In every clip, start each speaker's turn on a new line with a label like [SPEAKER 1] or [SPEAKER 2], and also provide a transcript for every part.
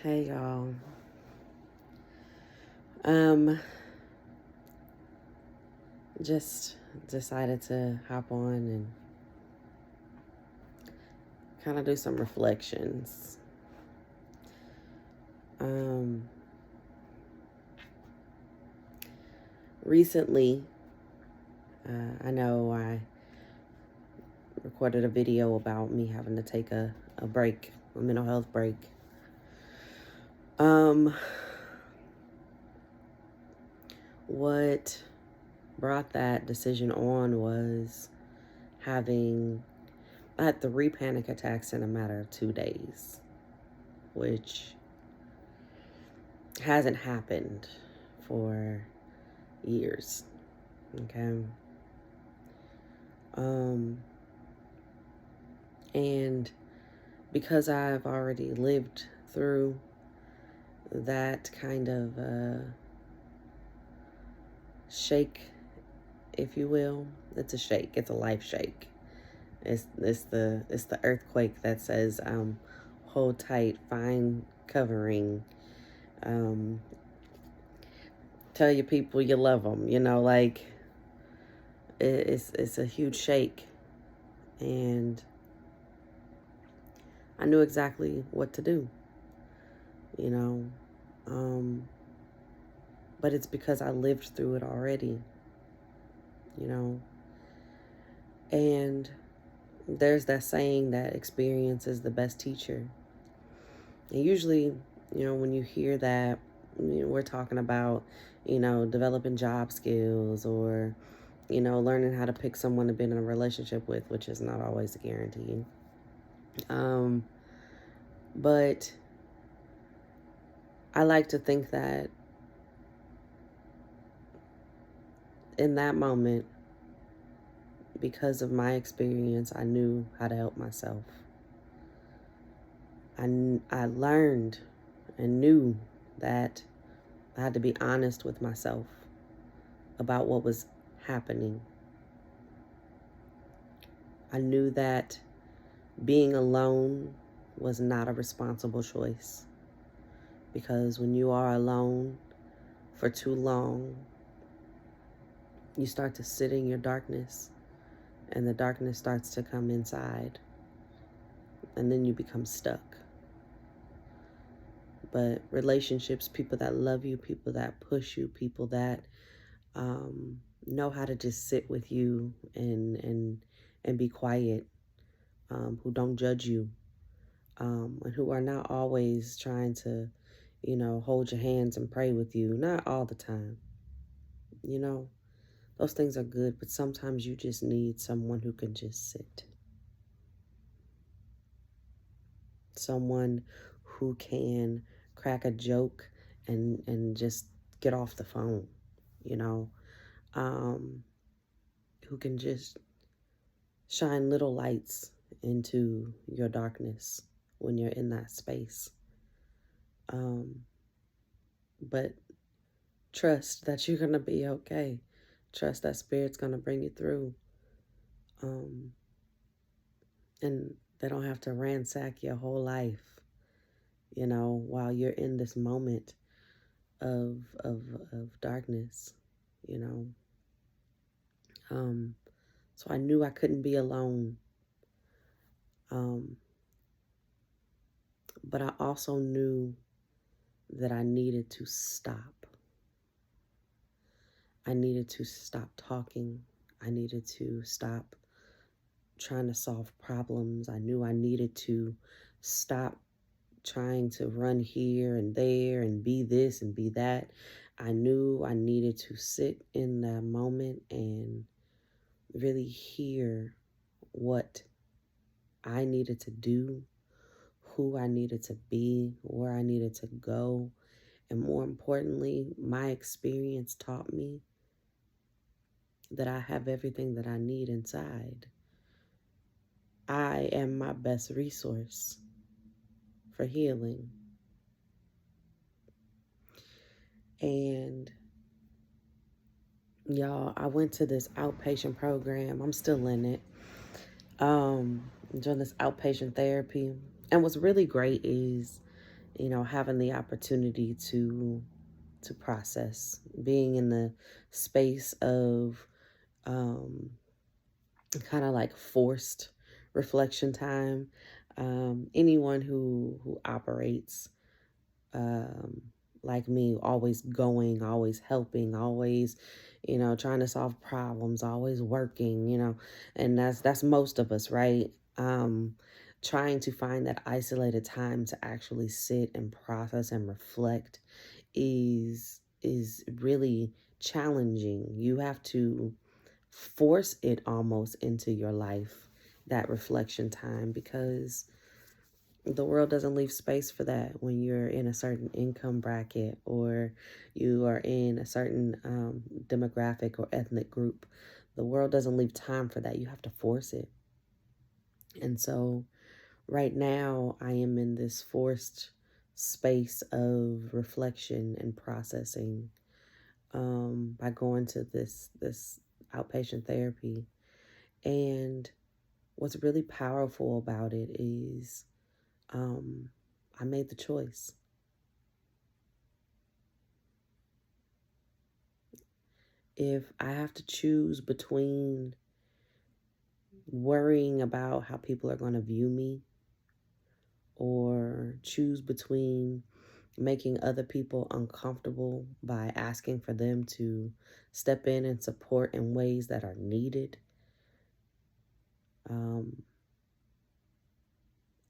[SPEAKER 1] Hey y'all. Um, just decided to hop on and kind of do some reflections. Um, Recently, I know I recorded a video about me having to take a break, a mental health break. What brought that decision on was I had 3 panic attacks in a matter of 2 days, which hasn't happened for years. Okay. And because I've already lived through that kind of shake, if you will, it's a shake. It's a life shake. It's the earthquake that says, hold tight, find covering, tell your people you love them. It's a huge shake, and I knew exactly what to do. You know, but it's because I lived through it already. You know, and there's that saying that experience is the best teacher. And usually, when you hear that, we're talking about, developing job skills or, learning how to pick someone to be in a relationship with, which is not always a guarantee. But I like to think that in that moment, because of my experience, I knew how to help myself. I learned and knew that I had to be honest with myself about what was happening. I knew that being alone was not a responsible choice, because when you are alone for too long, you start to sit in your darkness, and the darkness starts to come inside, and then you become stuck. But relationships, people that love you, people that push you, people that know how to just sit with you and be quiet, who don't judge you, and who are not always trying to, hold your hands and pray with you. Not all the time. Those things are good, but sometimes you just need someone who can just sit. Someone who can crack a joke and just get off the phone, who can just shine little lights into your darkness when you're in that space. But trust that you're going to be okay. Trust that Spirit's going to bring you through. And they don't have to ransack your whole life, while you're in this moment of darkness, So I knew I couldn't be alone. But I also knew that I needed to stop. I needed to stop talking. I needed to stop trying to solve problems. I knew I needed to stop trying to run here and there and be this and be that. I knew I needed to sit in that moment and really hear what I needed to do, who I needed to be, where I needed to go. And more importantly, my experience taught me that I have everything that I need inside. I am my best resource for healing. And y'all, I went to this outpatient program. I'm still in it. Doing this outpatient therapy. And what's really great is having the opportunity to process, being in the space of um, kind of like forced reflection time. Anyone who operates um, like me, always going, always helping, always, trying to solve problems, always working, and that's most of us, right? Trying to find that isolated time to actually sit and process and reflect is really challenging. You have to force it almost into your life, that reflection time, because the world doesn't leave space for that when you're in a certain income bracket or you are in a certain demographic or ethnic group. The world doesn't leave time for that. You have to force it. And so right now I am in this forced space of reflection and processing by going to this outpatient therapy. And what's really powerful about it is um, I made the choice. If I have to choose between worrying about how people are going to view me or choose between making other people uncomfortable by asking for them to step in and support in ways that are needed, um,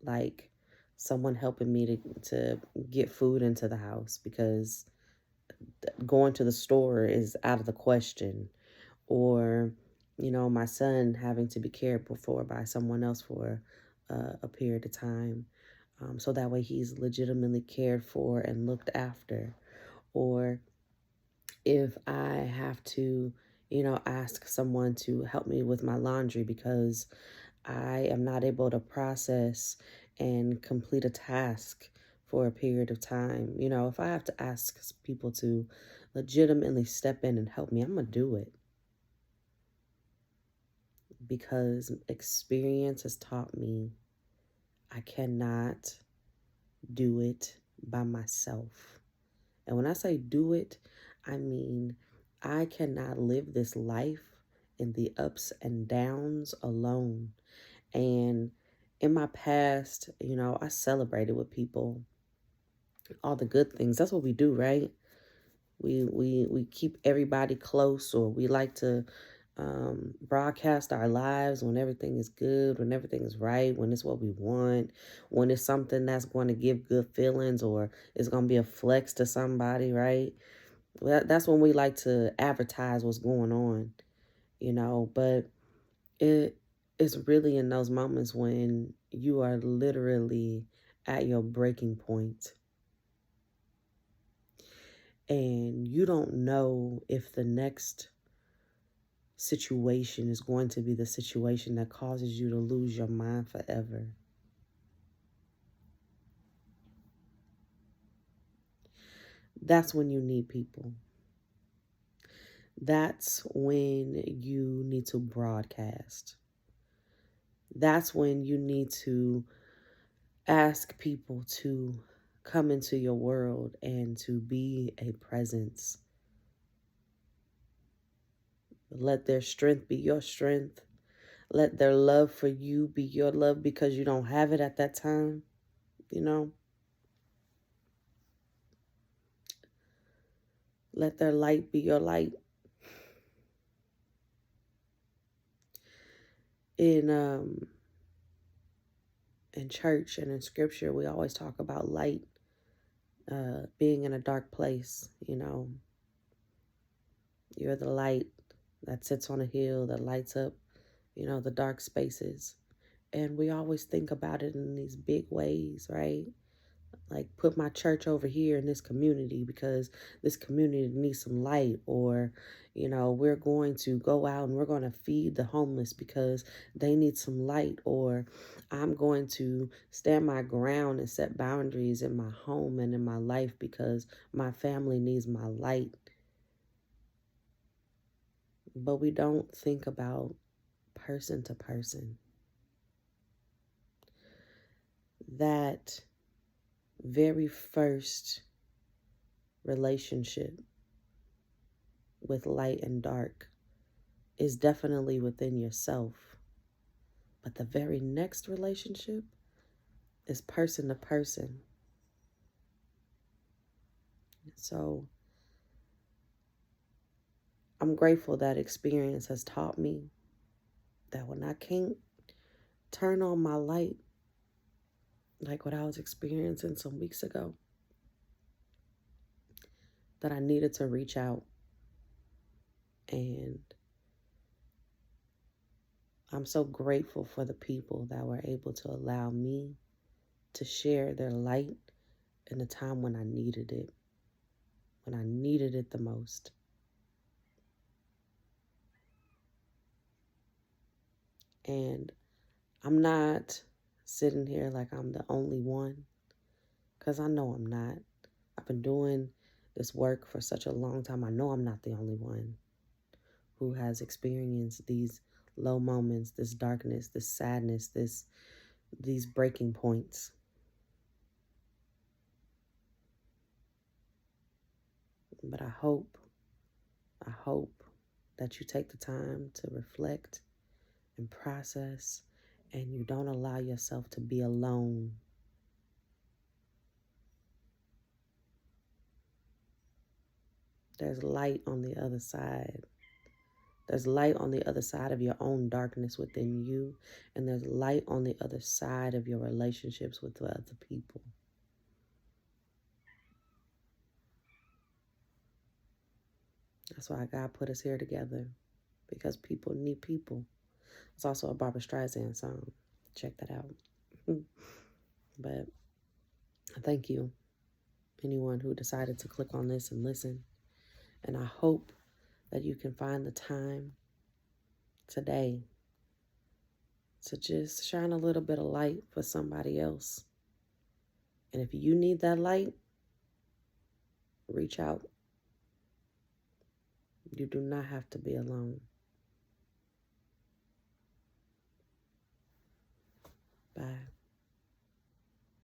[SPEAKER 1] like someone helping me to get food into the house because going to the store is out of the question, or my son having to be cared for by someone else for a period of time, so that way he's legitimately cared for and looked after. Or if I have to ask someone to help me with my laundry because I am not able to process and complete a task for a period of time. If I have to ask people to legitimately step in and help me, I'm going to do it because experience has taught me I cannot do it by myself. And when I say do it, I mean I cannot live this life in the ups and downs alone. And in my past, I celebrated with people all the good things. That's what we do, right? We keep everybody close, or we like to broadcast our lives when everything is good, when everything is right, when it's what we want, when it's something that's going to give good feelings or it's going to be a flex to somebody, right? Well, that's when we like to advertise what's going on, but it is really in those moments when you are literally at your breaking point and you don't know if the next situation is going to be the situation that causes you to lose your mind forever. That's when you need people. That's when you need to broadcast. That's when you need to ask people to come into your world and to be a presence. Let their strength be your strength. Let their love for you be your love because you don't have it at that time, you know. Let their light be your light. In in church and in scripture, we always talk about light being in a dark place. You're the light that sits on a hill that lights up, the dark spaces. And we always think about it in these big ways, right? Like put my church over here in this community because this community needs some light. Or we're going to go out and we're going to feed the homeless because they need some light. Or I'm going to stand my ground and set boundaries in my home and in my life because my family needs my light. But we don't think about person to person. That very first relationship with light and dark is definitely within yourself. But the very next relationship is person to person. So I'm grateful that experience has taught me that when I can't turn on my light, like what I was experiencing some weeks ago, that I needed to reach out. And I'm so grateful for the people that were able to allow me to share their light in a time when I needed it, the most. And I'm not sitting here like I'm the only one, because I know I'm not. I've been doing this work for such a long time. I know I'm not the only one who has experienced these low moments, this darkness, this sadness, these breaking points. But I hope that you take the time to reflect and process, and you don't allow yourself to be alone. There's light on the other side. There's light on the other side of your own darkness within you, and there's light on the other side of your relationships with the other people. That's why God put us here together, because people need people. It's also a Barbara Streisand song. Check that out. But thank you, anyone who decided to click on this and listen. And I hope that you can find the time today to just shine a little bit of light for somebody else. And if you need that light, reach out. You do not have to be alone. Bye.